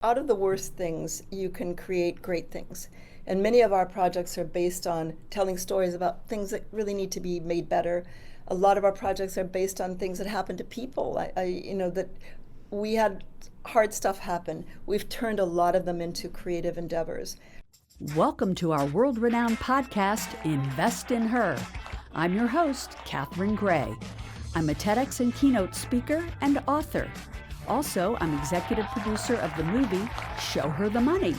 Out of the worst things, you can create great things. And many of our projects are based on telling stories about things that really need to be made better. A lot of our projects are based on things that happen to people. That we had hard stuff happen. We've turned a lot of them into creative endeavors. Welcome to our world-renowned podcast, Invest in Her. I'm your host, Catherine Gray. I'm a TEDx and keynote speaker and author. Also, I'm executive producer of the movie Show Her the Money.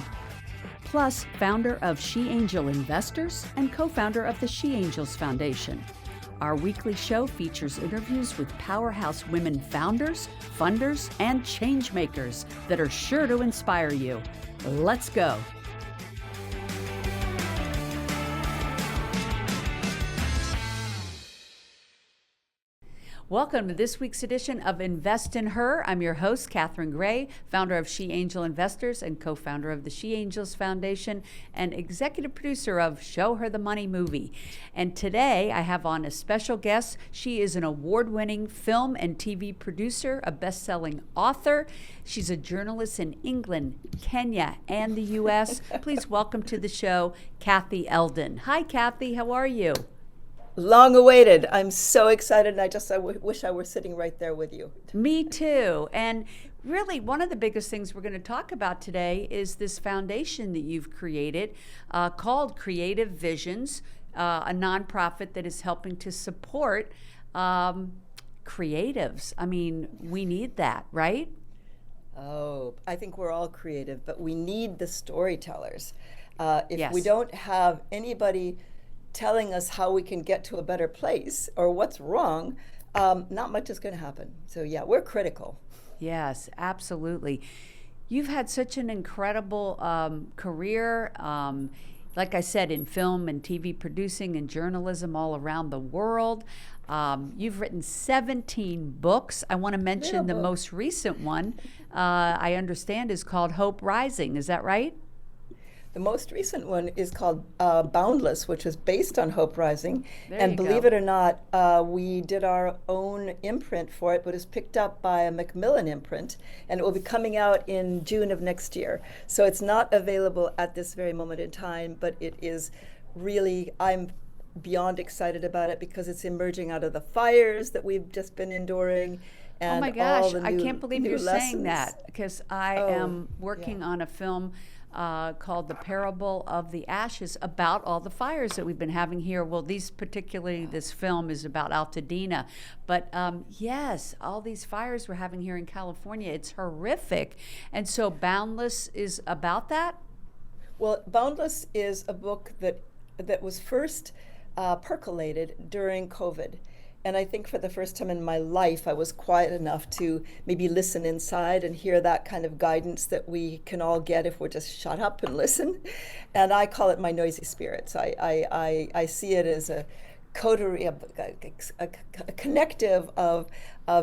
Plus, founder of She Angel Investors and co-founder of the She Angels Foundation. Our weekly show features interviews with powerhouse women founders, funders, and change makers that are sure to inspire you. Let's go. Welcome to this week's edition of Invest in Her. I'm your host, Catherine Gray, founder of She Angel Investors and co-founder of the She Angels Foundation and executive producer of Show Her the Money movie. And today I have on a special guest. She is an award-winning film and TV producer, a best-selling author. She's a journalist in England, Kenya, and the U.S. Please welcome to the show, Kathy Eldon. Hi, Kathy. How are you? Long awaited. I'm so excited, and I wish I were sitting right there with you. Me too. And really, one of the biggest things we're going to talk about today is this foundation that you've created called Creative Visions, a nonprofit that is helping to support creatives. I mean, we need that, right? Oh, I think we're all creative, but we need the storytellers. If Yes. we don't have anybody telling us how we can get to a better place or what's wrong, not much is going to happen. So yeah, we're critical. Yes, absolutely. You've had such an incredible career, like I said, in film and TV producing and journalism all around the world. You've written 17 books. I want to mention the most recent one, I understand, is called Hope Rising. Is that right? The most recent one is called Boundless, which is based on Hope Rising. There And you believe go. it or not, we did our own imprint for it, but it's picked up by a Macmillan imprint, and it will be coming out in June of next year. So it's not available at this very moment in time, but it is really, I'm beyond excited about it because it's emerging out of the fires that we've just been enduring. And Oh my all gosh, the I new- can't believe new you're lessons. saying that because I Oh, am working yeah. on a film called The Parable of the Ashes about all the fires that we've been having here. Well, particularly this film is about Altadena. But yes, all these fires we're having here in California, it's horrific. And so Boundless is about that? Well, Boundless is a book that was first percolated during COVID. And I think for the first time in my life, I was quiet enough to maybe listen inside and hear that kind of guidance that we can all get if we're just shut up and listen. And I call it my noisy spirits. I see it as a coterie, a connective of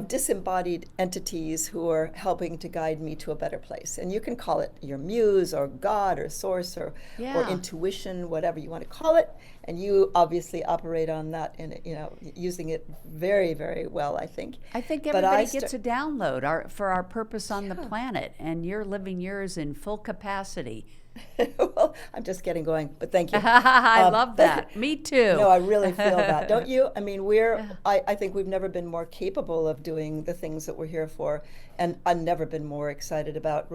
disembodied entities who are helping to guide me to a better place. And you can call it your muse or God or source or Yeah. intuition, whatever you want to call it. And you obviously operate on that and using it very, very well, I think. I think But everybody I gets a download for our purpose on the planet, and you're living yours in full capacity. Well, I'm just getting going, but thank you. I love that. Me too. No, I really feel that, don't you? I mean, I think we've never been more capable of doing the things that we're here for, and I've never been more excited about,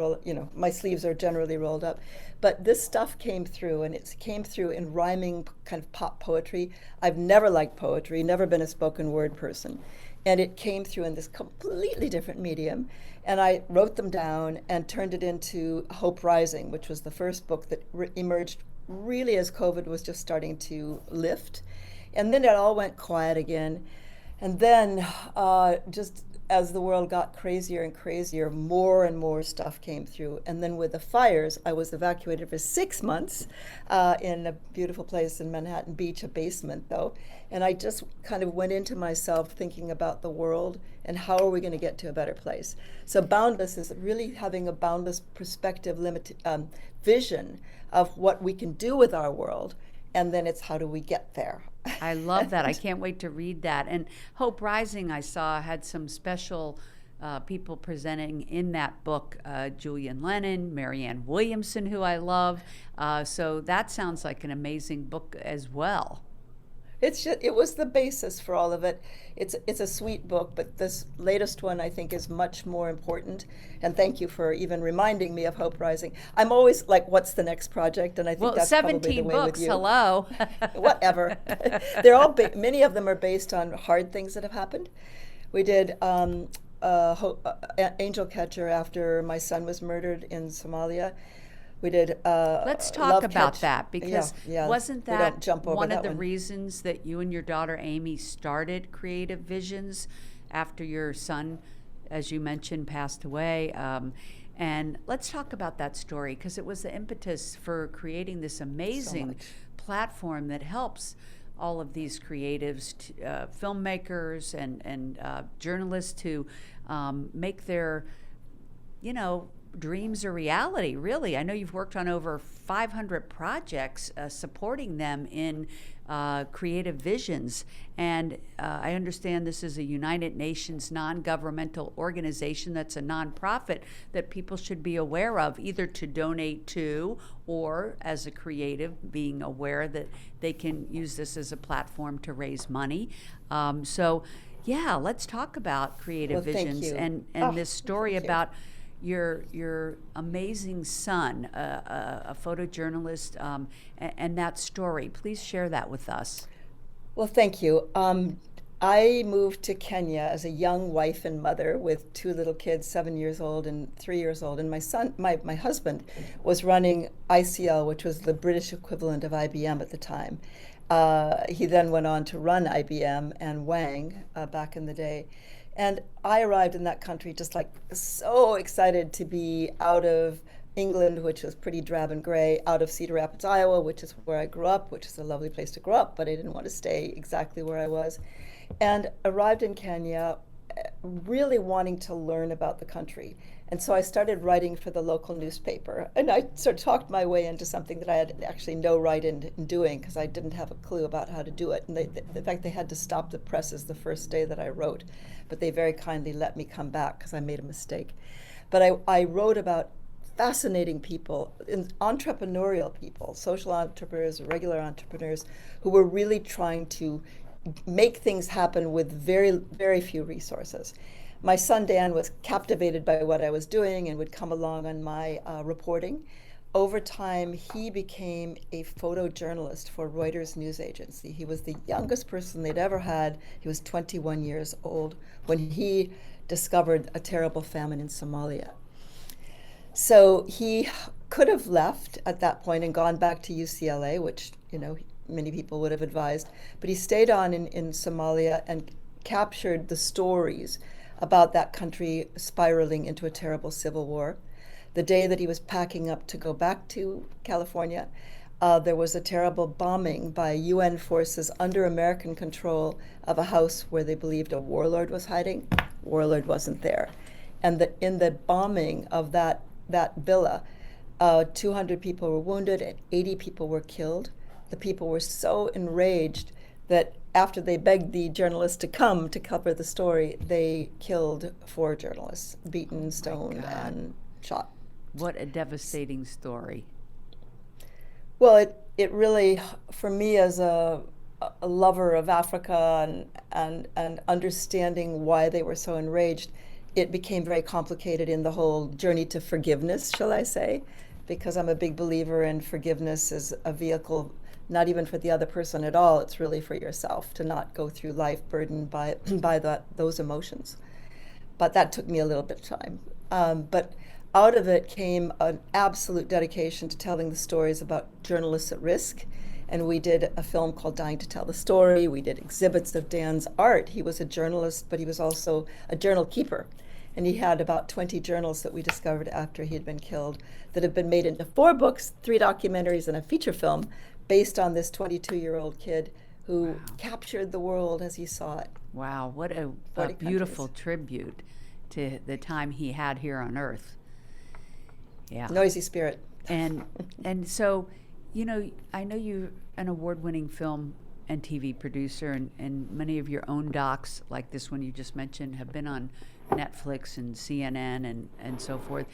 my sleeves are generally rolled up. But this stuff came through, and it came through in rhyming kind of pop poetry. I've never liked poetry, never been a spoken word person. And it came through in this completely different medium. And I wrote them down and turned it into Hope Rising, which was the first book that emerged really as COVID was just starting to lift. And then it all went quiet again. And then just as the world got crazier and crazier, more and more stuff came through. And then with the fires, I was evacuated for 6 months in a beautiful place in Manhattan Beach, a basement though. And I just kind of went into myself thinking about the world and how are we going to get to a better place. So Boundless is really having a boundless perspective, vision of what we can do with our world. And then it's how do we get there? I love that. I can't wait to read that. And Hope Rising, I saw, had some special people presenting in that book, Julian Lennon, Marianne Williamson, who I love. So that sounds like an amazing book as well. It was the basis for all of it. It's a sweet book, but this latest one I think is much more important. And thank you for even reminding me of Hope Rising. I'm always like, what's the next project? And I think that's probably the 17 way books, with you. hello. Whatever. They're all many of them are based on hard things that have happened. We did Angel Catcher after my son was murdered in Somalia. We did Let's talk Love about Catch. that, because Yeah, wasn't we don't that jump over one of that the one. reasons that you and your daughter Amy started Creative Visions after your son, as you mentioned, passed away? And let's talk about that story, because it was the impetus for creating this amazing platform that helps all of these creatives, filmmakers and journalists to make their, dreams a reality, really. I know you've worked on over 500 projects supporting them in Creative Visions. And I understand this is a United Nations non-governmental organization that's a nonprofit that people should be aware of, either to donate to or as a creative being aware that they can use this as a platform to raise money. Yeah, let's talk about Creative Visions and this story about your amazing son, a photojournalist, and that story. Please share that with us. Well, thank you. I moved to Kenya as a young wife and mother with two little kids, 7 years old and 3 years old. And my son, my husband, was running ICL, which was the British equivalent of IBM at the time. He then went on to run IBM and Wang back in the day. And I arrived in that country just like so excited to be out of England, which was pretty drab and gray, out of Cedar Rapids, Iowa, which is where I grew up, which is a lovely place to grow up, but I didn't want to stay exactly where I was. And arrived in Kenya really wanting to learn about the country. And so I started writing for the local newspaper. And I sort of talked my way into something that I had actually no right in doing, because I didn't have a clue about how to do it. And in fact, they had to stop the presses the first day that I wrote. But they very kindly let me come back because I made a mistake. But I wrote about fascinating people, entrepreneurial people, social entrepreneurs, regular entrepreneurs, who were really trying to make things happen with very, very few resources. My son Dan was captivated by what I was doing and would come along on my reporting. Over time, he became a photojournalist for Reuters news agency. He was the youngest person they'd ever had. He was 21 years old when he discovered a terrible famine in Somalia. So he could have left at that point and gone back to UCLA, which, many people would have advised. But he stayed on in Somalia and captured the stories about that country spiraling into a terrible civil war. The day that he was packing up to go back to California, there was a terrible bombing by UN forces under American control of a house where they believed a warlord was hiding. Warlord wasn't there. And in the bombing of that villa, 200 people were wounded and 80 people were killed. The people were so enraged that after they begged the journalists to come to cover the story, they killed 4 journalists, beaten, stoned, and shot. What a devastating story. Well, it really, for me as a lover of Africa and understanding why they were so enraged, it became very complicated in the whole journey to forgiveness, shall I say, because I'm a big believer in forgiveness as a vehicle, not even for the other person at all, it's really for yourself to not go through life burdened by those emotions. But that took me a little bit of time. But out of it came an absolute dedication to telling the stories about journalists at risk. And we did a film called Dying to Tell the Story. We did exhibits of Dan's art. He was a journalist, but he was also a journal keeper. And he had about 20 journals that we discovered after he had been killed that have been made into 4 books, 3 documentaries, and a feature film based on this 22-year-old kid who captured the world as he saw it. Wow, what a beautiful tribute to the time he had here on Earth. Yeah. Noisy spirit. And so, I know you're an award-winning film and TV producer, and many of your own docs, like this one you just mentioned, have been on Netflix and CNN and so forth.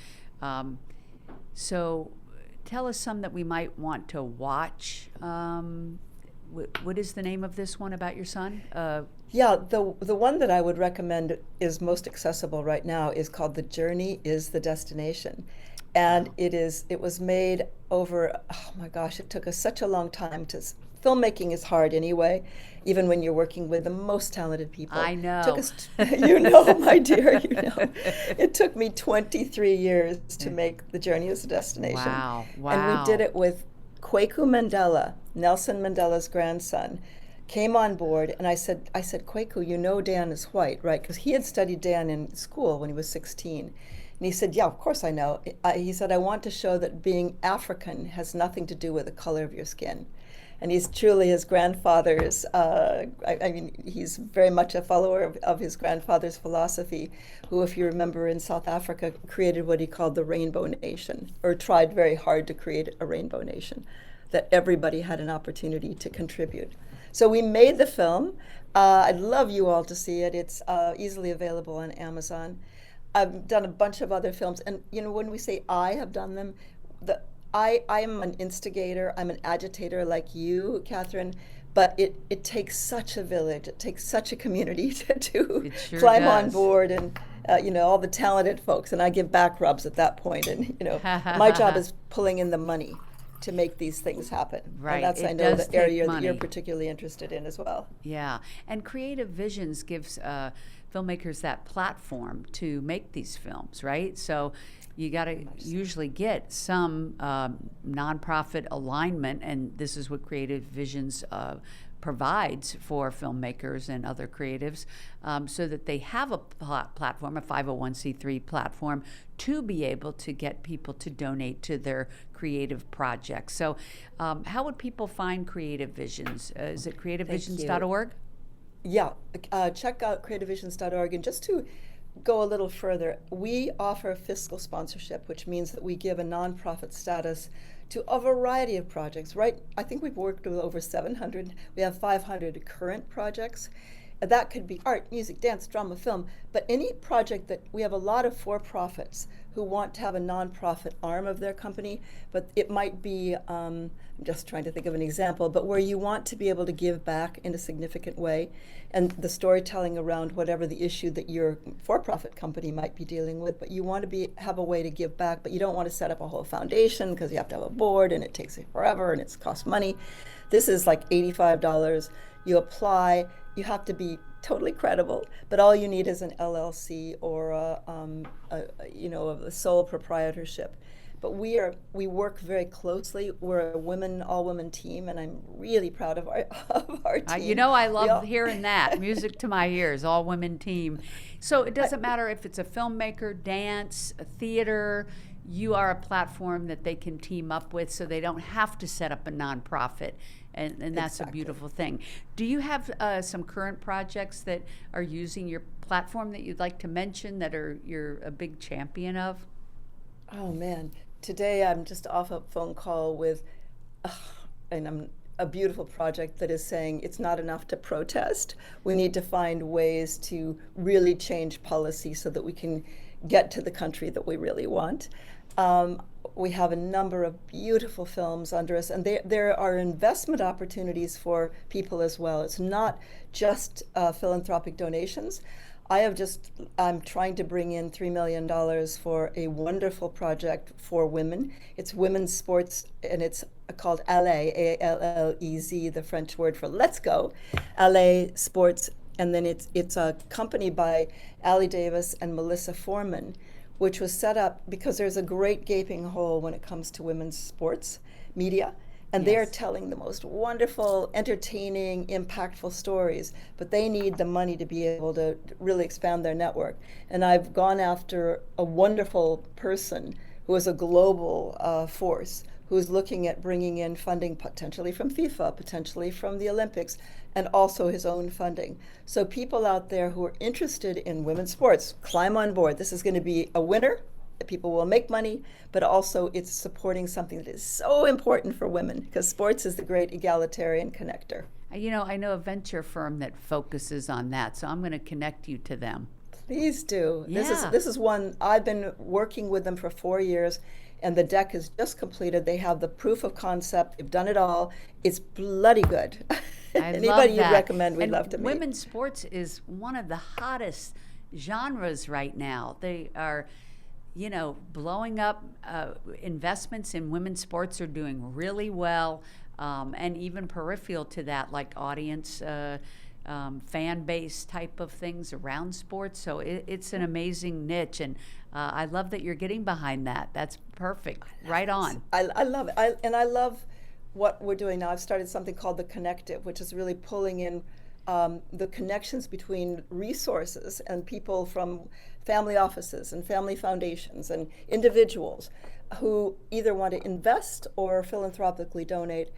So tell us some that we might want to watch. What is the name of this one about your son? Yeah, the one that I would recommend is most accessible right now is called The Journey is the Destination. And it was made over, oh my gosh, it took us such a long time filmmaking is hard anyway, even when you're working with the most talented people. I know. It took us, you know, my dear, you know. It took me 23 years to make The Journey is the Destination. Wow. And we did it with Kwaku Mandela, Nelson Mandela's grandson, came on board, and I said, Kwaku, you know Dan is white, right? Because he had studied Dan in school when he was 16. And he said, yeah, of course I know. He said, I want to show that being African has nothing to do with the color of your skin. And he's truly his grandfather's, he's very much a follower of his grandfather's philosophy, who, if you remember, in South Africa, created what he called the Rainbow Nation, or tried very hard to create a Rainbow Nation, that everybody had an opportunity to contribute. So we made the film. I'd love you all to see it. It's easily available on Amazon. I've done a bunch of other films, and you know, when we say I have done them, I am an instigator, I'm an agitator like you, Catherine, but it takes such a village, it takes such a community to sure climb does. on board, and you know, all the talented folks, and I give back rubs at that point, and you know, my job is pulling in the money to make these things happen. Right. And that's, It I know, does the area take that you're money. particularly interested in as well. Yeah, and Creative Visions gives filmmakers that platform to make these films, right? So you got to usually get some nonprofit alignment, and this is what Creative Visions provides for filmmakers and other creatives, so that they have a platform, a 501c3 platform, to be able to get people to donate to their creative projects. So how would people find Creative Visions? Is it creativevisions.org? Yeah, check out creativevisions.org, and just to go a little further, we offer fiscal sponsorship, which means that we give a nonprofit status to a variety of projects. Right, I think we've worked with over 700. We have 500 current projects. That could be art, music, dance, drama, film, but any project that we have a lot of for-profits who want to have a nonprofit arm of their company, but it might be, I'm just trying to think of an example, but where you want to be able to give back in a significant way, and the storytelling around whatever the issue that your for-profit company might be dealing with, but you want to have a way to give back, but you don't want to set up a whole foundation because you have to have a board and it takes forever and it's cost money. This is like $85. You apply. You have to be totally credible, but all you need is an LLC or a sole proprietorship. But we work very closely. We're a all-women team, and I'm really proud of our team. You know, I love hearing that. Music to my ears, all-women team. So it doesn't matter if it's a filmmaker, dance, a theater. You are a platform that they can team up with, so they don't have to set up a nonprofit. And that's Exactly. a beautiful thing. Do you have some current projects that are using your platform that you'd like to mention that you're a big champion of? Oh man, today I'm just off a phone call with a beautiful project that is saying it's not enough to protest. We need to find ways to really change policy so that we can get to the country that we really want. We have a number of beautiful films under us, and there are investment opportunities for people as well. It's not just philanthropic donations. I'm trying to bring in $3 million for a wonderful project for women. It's women's sports, and it's called Allez, A-L-L-E-Z, the French word for let's go, Allez Sports. And then it's a company by Allie Davis and Melissa Foreman, which was set up because there's a great gaping hole when it comes to women's sports media. And they are telling the most wonderful, entertaining, impactful stories, but they need the money to be able to really expand their network. And I've gone after a wonderful person who is a global force, who's looking at bringing in funding potentially from FIFA, potentially from the Olympics, and also his own funding. So people out there who are interested in women's sports, climb on board. This is going to be a winner. People will make money, but also it's supporting something that is so important for women, because sports is the great egalitarian connector. You know, I know a venture firm that focuses on that, so I'm going to connect you to them. Please do. Yeah. This is one I've been working with them for 4 years, and the deck is just completed. They have the proof of concept. They've done it all. It's bloody good. I Anybody love you'd that. recommend, we'd And love to meet. women's sports is one of the hottest genres right now. They are, blowing up. Investments in women's sports are doing really well, and even peripheral to that, like audience, fan base type of things around sports. So it's an amazing niche, and I love that you're getting behind that. That's perfect. Right on. I love it. I love what we're doing now. I've started something called The Connective, which is really pulling in the connections between resources and people from family offices and family foundations and individuals who either want to invest or philanthropically donate,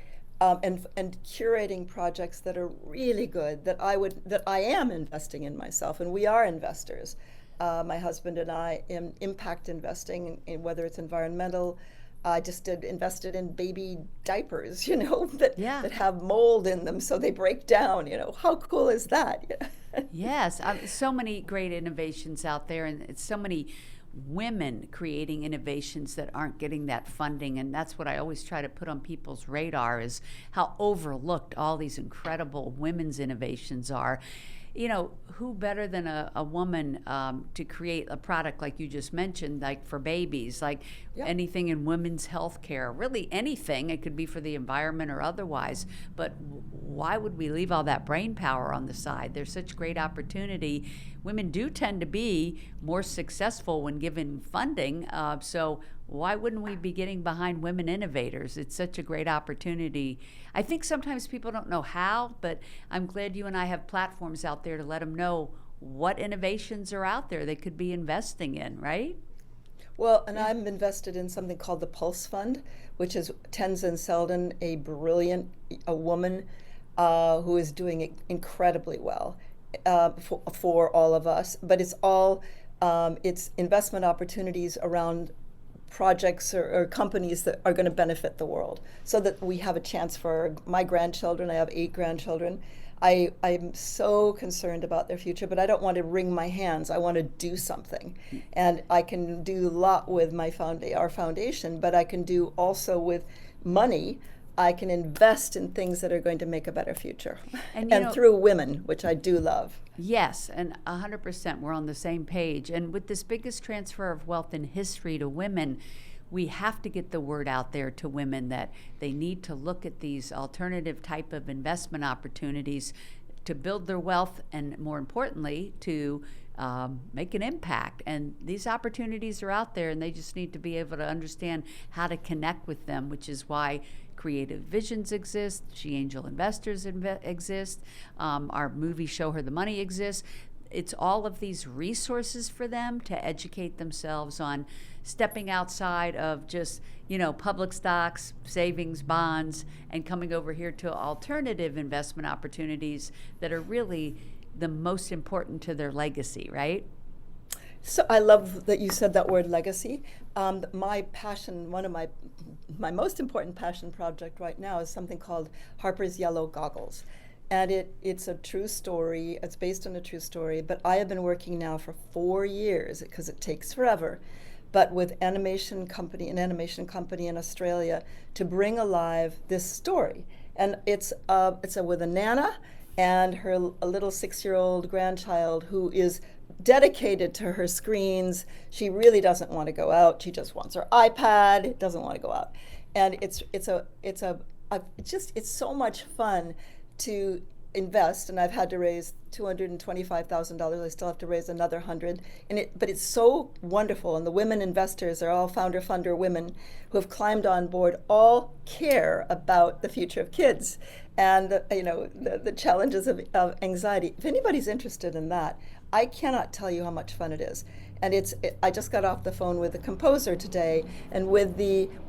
and curating projects that are really good that I am investing in myself, and we are investors. My husband and I in impact investing, in whether it's environmental. I just invested in baby diapers, that have mold in them so they break down. How cool is that? Yes, so many great innovations out there, and it's so many women creating innovations that aren't getting that funding, and that's what I always try to put on people's radar, is how overlooked all these incredible women's innovations are. Who better than a woman to create a product like you just mentioned, like for babies, like anything in women's health care, really anything. It could be for the environment or otherwise, but why would we leave all that brain power on the side? There's such great opportunity. Women do tend to be more successful when given funding, so why wouldn't we be getting behind women innovators? It's such a great opportunity. I think sometimes people don't know how, but I'm glad you and I have platforms out there to let them know what innovations are out there they could be investing in, right? Well, and I'm invested in something called the Pulse Fund, which is Tenzin Seldon, a woman who is doing it incredibly well for all of us. But it's investment opportunities around projects or companies that are going to benefit the world, so that we have a chance for my grandchildren. I have 8 grandchildren. I'm so concerned about their future, but I don't want to wring my hands. I want to do something. And I can do a lot with our foundation, but I can do also with money. I can invest in things that are going to make a better future. And through women, which I do love. Yes, and 100%, we're on the same page. And with this biggest transfer of wealth in history to women, we have to get the word out there to women that they need to look at these alternative type of investment opportunities to build their wealth, and more importantly, to make an impact. And these opportunities are out there, and they just need to be able to understand how to connect with them, which is why Creative Visions exist, She Angel Investors exist, our movie Show Her the Money exists. It's all of these resources for them to educate themselves on stepping outside of just, public stocks, savings, bonds, and coming over here to alternative investment opportunities that are really the most important to their legacy, right? So I love that you said that word, legacy. My passion, one of my most important passion project right now is something called Harper's Yellow Goggles. And it's a true story. It's based on a true story. But I have been working now for 4 years, because it takes forever, but with an animation company in Australia, to bring alive this story. And it's with a Nana and a little 6-year-old grandchild who is dedicated to her screens. She really doesn't want to go out. She just wants her iPad. Doesn't want to go out. And it's so much fun to invest. And I've had to raise $225,000. I still have to raise another 100. But it's so wonderful. And the women investors are all founder women who have climbed on board, all care about the future of kids and the challenges of anxiety. If anybody's interested in that, I cannot tell you how much fun it is. And I just got off the phone with the composer today, and with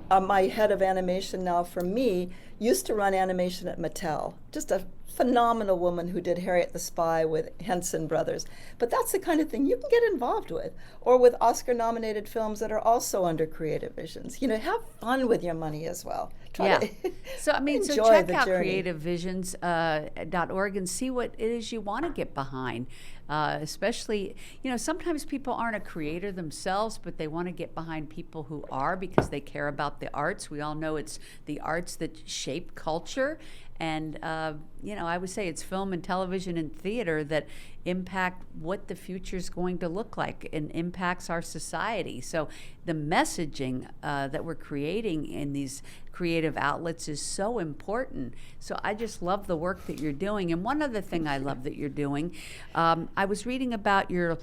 my head of animation now for me, used to run animation at Mattel. Just a phenomenal woman who did Harriet the Spy with Henson Brothers. But that's the kind of thing you can get involved with, or with Oscar-nominated films that are also under Creative Visions. Have fun with your money as well. So check out creativevisions.org creativevisions.org and see what it is you want to get behind. especially, sometimes people aren't a creator themselves, but they want to get behind people who are because they care about the arts. We all know it's the arts that shape culture. And, I would say it's film and television and theater that impact what the future is going to look like and impacts our society. So the messaging that we're creating in these creative outlets is so important. So I just love the work that you're doing. And one other thing I love that you're doing, I was reading about your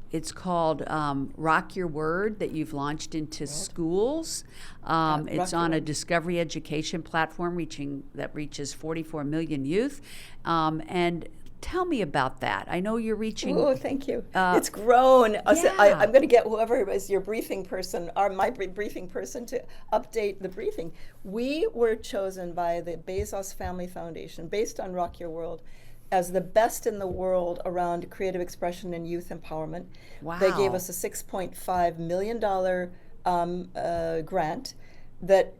it's called Rock Your Word that you've launched into schools. It's on a discovery education platform that reaches 44 million youth. And tell me about that. I know you're reaching. Oh, thank you. It's grown. I'm going to get whoever is your briefing person, or my briefing person, to update the briefing. We were chosen by the Bezos Family Foundation, based on Rock Your World, as the best in the world around creative expression and youth empowerment. Wow. They gave us a $6.5 million grant that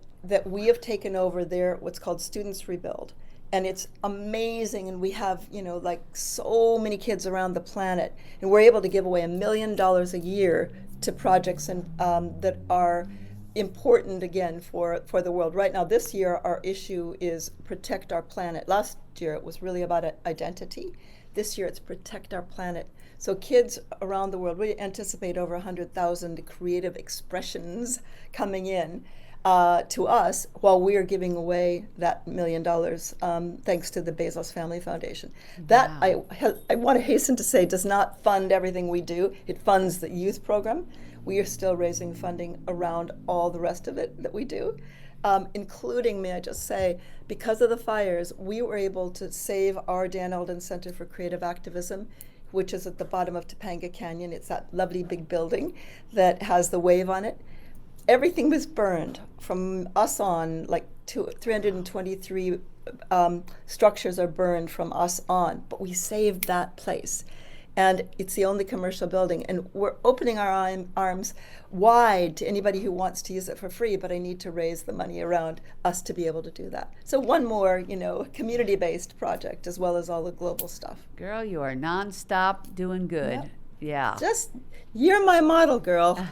we have taken over their what's called Students Rebuild. And it's amazing, and we have, so many kids around the planet, and we're able to give away $1 million a year to projects and that are important, again, for the world. Right now, this year, our issue is protect our planet. Last year, it was really about identity. This year, it's protect our planet. So kids around the world, we anticipate over 100,000 creative expressions coming in to us while we are giving away that $1 million, thanks to the Bezos Family Foundation. That, I want to hasten to say, does not fund everything we do. It funds the youth program. We are still raising funding around all the rest of it that we do, including, may I just say, because of the fires, we were able to save our Dan Eldon Center for Creative Activism, which is at the bottom of Topanga Canyon. It's that lovely big building that has the wave on it. Everything was burned from us on, 323 structures are burned from us on, but we saved that place. And it's the only commercial building. And we're opening our arms wide to anybody who wants to use it for free, but I need to raise the money around us to be able to do that. So one more, community-based project, as well as all the global stuff. Girl, you are nonstop doing good. Yep. Yeah. You're my model, girl.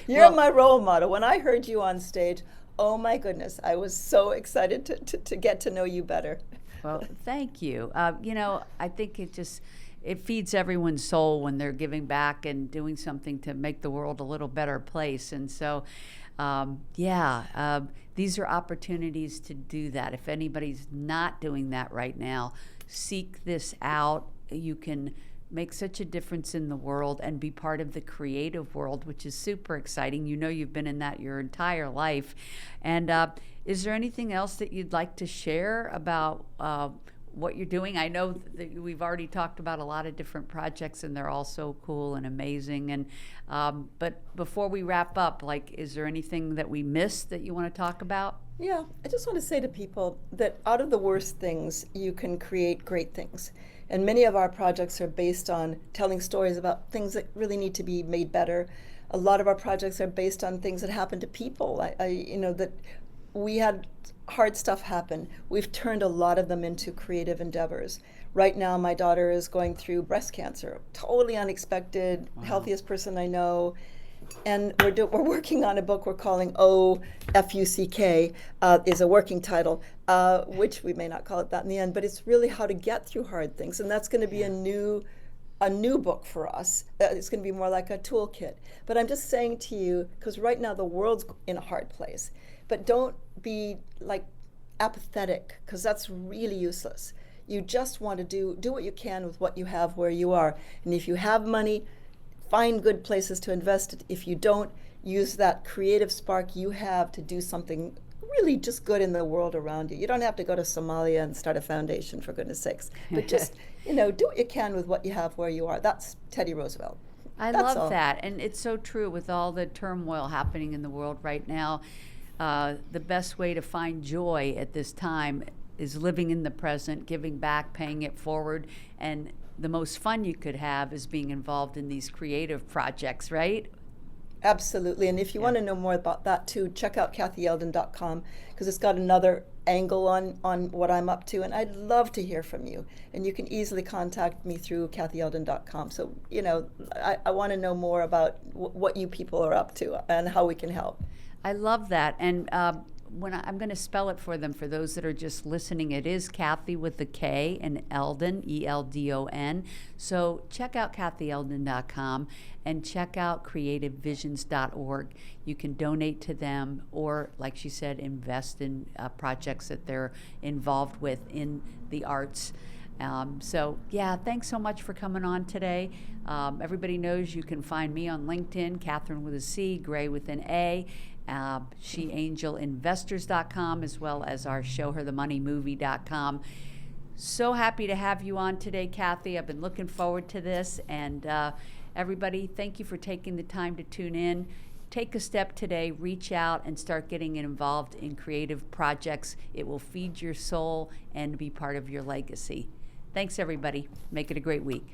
You're my role model. When I heard you on stage, oh my goodness, I was so excited to get to know you better. Well, thank you. I think it feeds everyone's soul when they're giving back and doing something to make the world a little better place. And so, these are opportunities to do that. If anybody's not doing that right now, seek this out. You can make such a difference in the world and be part of the creative world, which is super exciting. You've been in that your entire life. And is there anything else that you'd like to share about what you're doing? I know that we've already talked about a lot of different projects, and they're all so cool and amazing. And but before we wrap up, is there anything that we missed that you want to talk about? Yeah, I just want to say to people that out of the worst things, you can create great things. And many of our projects are based on telling stories about things that really need to be made better. A lot of our projects are based on things that happen to people. That we had hard stuff happen. We've turned a lot of them into creative endeavors. Right now, my daughter is going through breast cancer. Totally unexpected, healthiest person I know. And we're working on a book we're calling OFUCK, is a working title, which we may not call it that in the end, but it's really how to get through hard things. And that's going to be a new book for us. It's going to be more like a toolkit. But I'm just saying to you, because right now the world's in a hard place, but don't be apathetic, because that's really useless. You just want to do what you can with what you have where you are. And if you have money, find good places to invest it. If you don't, use that creative spark you have to do something really just good in the world around you. You don't have to go to Somalia and start a foundation, for goodness sakes. But just, do what you can with what you have where you are. That's Teddy Roosevelt. That's love all. That. And it's so true with all the turmoil happening in the world right now. The best way to find joy at this time is living in the present, giving back, paying it forward, and the most fun you could have is being involved in these creative projects, right? Absolutely. And if you want to know more about that too, check out kathyeldon.com, because it's got another angle on what I'm up to. And I'd love to hear from you. And you can easily contact me through kathyeldon.com. So, I want to know more about what you people are up to and how we can help. I love that. And I'm going to spell it for them, for those that are just listening. It is Kathy with the K and Eldon, Eldon. So check out kathyeldon.com and check out creativevisions.org. You can donate to them, or, like she said, invest in projects that they're involved with in the arts. Thanks so much for coming on today. Everybody knows you can find me on LinkedIn, Catherine with a C, Gray with an A, SheAngelInvestors.com, as well as our ShowHerTheMoneyMovie.com. So happy to have you on today, Kathy. I've been looking forward to this. And everybody, thank you for taking the time to tune in. Take a step today, reach out and start getting involved in creative projects. It will feed your soul and be part of your legacy. Thanks, everybody. Make it a great week.